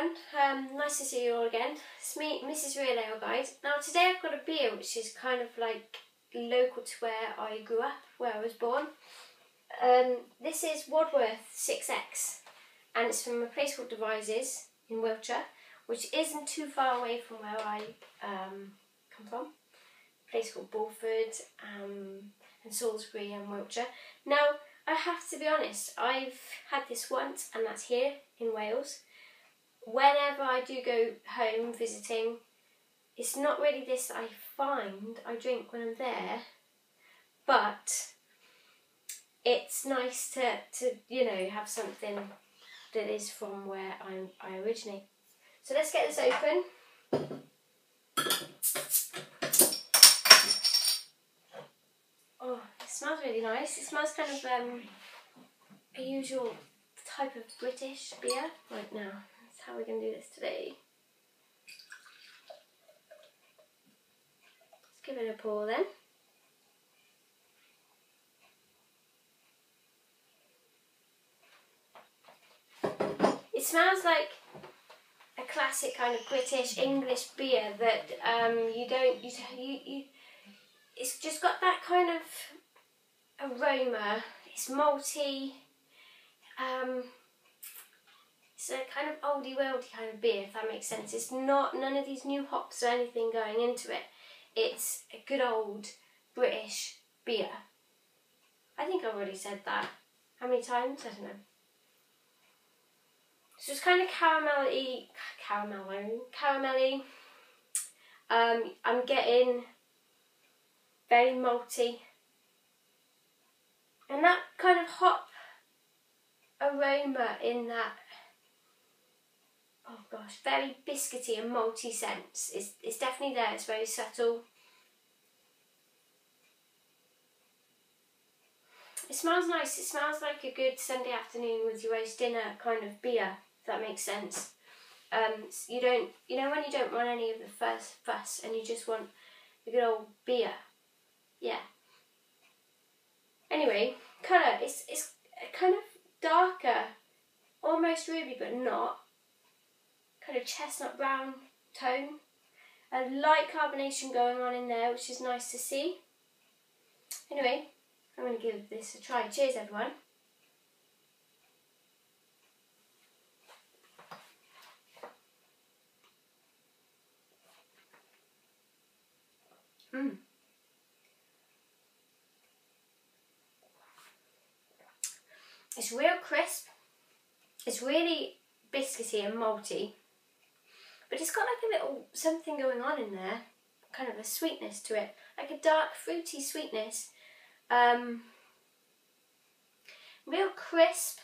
everyone, nice to see you all again. It's me, Mrs. Real Ale Guide. Now today I've got a beer which is kind of like local to where I grew up, where I was born. This is Wadworth 6X and it's from a place called Devizes in Wiltshire, which isn't too far away from where I come from. A place called Bulford and Salisbury and Wiltshire. Now I have to be honest, I've had this once and that's here in Wales. Whenever I do go home visiting, it's not really this that I find I drink when I'm there, but it's nice to you know, have something that is from where I originate. So let's get this open. Oh, it smells really nice. It smells kind of a usual type of British beer. Right, now, that's how we're going to do this today. Let's give it a pour then. It smells like a classic kind of British English beer that it's just got that kind of aroma. It's malty. It's a kind of oldie worldy kind of beer, if that makes sense. It's not none of these new hops or anything going into it. It's a good old British beer. I think I've already said that. How many times? I don't know. So it's kind of caramelly. I'm getting very malty. And that kind of hop aroma in that, oh gosh, very biscuity and malty sense. It's definitely there, it's very subtle. It smells nice, it smells like a good Sunday afternoon with your roast dinner kind of beer, if that makes sense. You know when you don't want any of the fuss and you just want a good old beer. Yeah. Anyway, colour, it's kind of darker, almost ruby but not. Kind of chestnut brown tone. A light carbonation going on in there, which is nice to see. Anyway, I'm going to give this a try. Cheers everyone. It's real crisp. It's really biscuity and malty. But it's got like a little something going on in there. Kind of a sweetness to it. Like a dark fruity sweetness. Real crisp.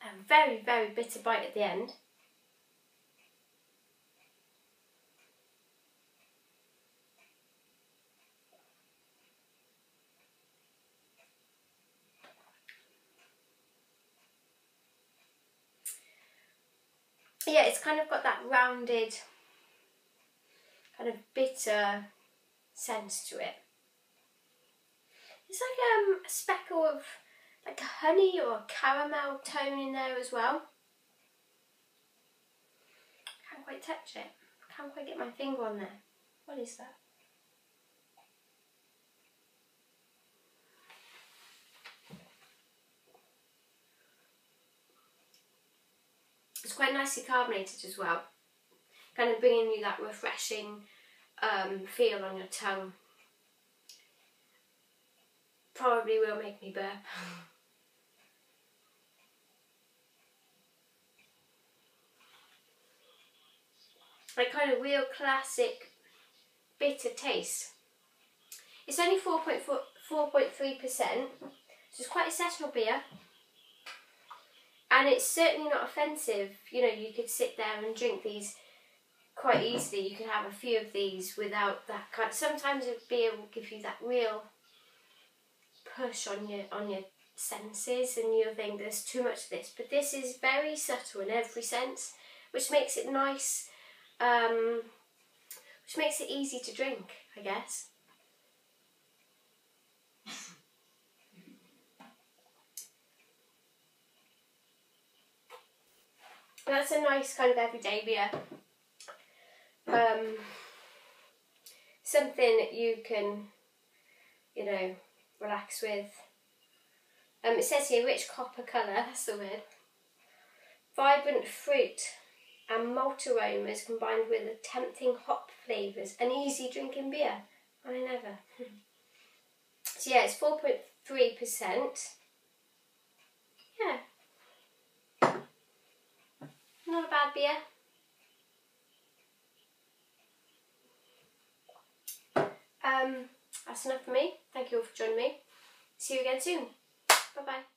A very, very bitter bite at the end. Yeah, it's kind of got that rounded, kind of bitter sense to it. It's like a speckle of like a honey or a caramel tone in there as well. Can't quite touch it. Can't quite get my finger on there. What is that? It's quite nicely carbonated as well, kind of bringing you that refreshing feel on your tongue. Probably will make me burp. Like kind of real classic bitter taste. It's only 4.3%, so it's quite a sessional beer. And it's certainly not offensive. You know, you could sit there and drink these quite easily. You could have a few of these without that kind. Sometimes a beer will give you that real push on your senses, and you'll think there's too much of this. But this is very subtle in every sense, which makes it nice. Which makes it easy to drink, I guess. That's a nice kind of everyday beer. Something that you can, you know, relax with. It says here, rich copper colour, that's the word. Vibrant fruit and malt aromas combined with the tempting hop flavours. An easy drinking beer. I never. So yeah, it's 4.3%. Yeah. Not a bad beer. That's enough for me. Thank you all for joining me. See you again soon. Bye bye.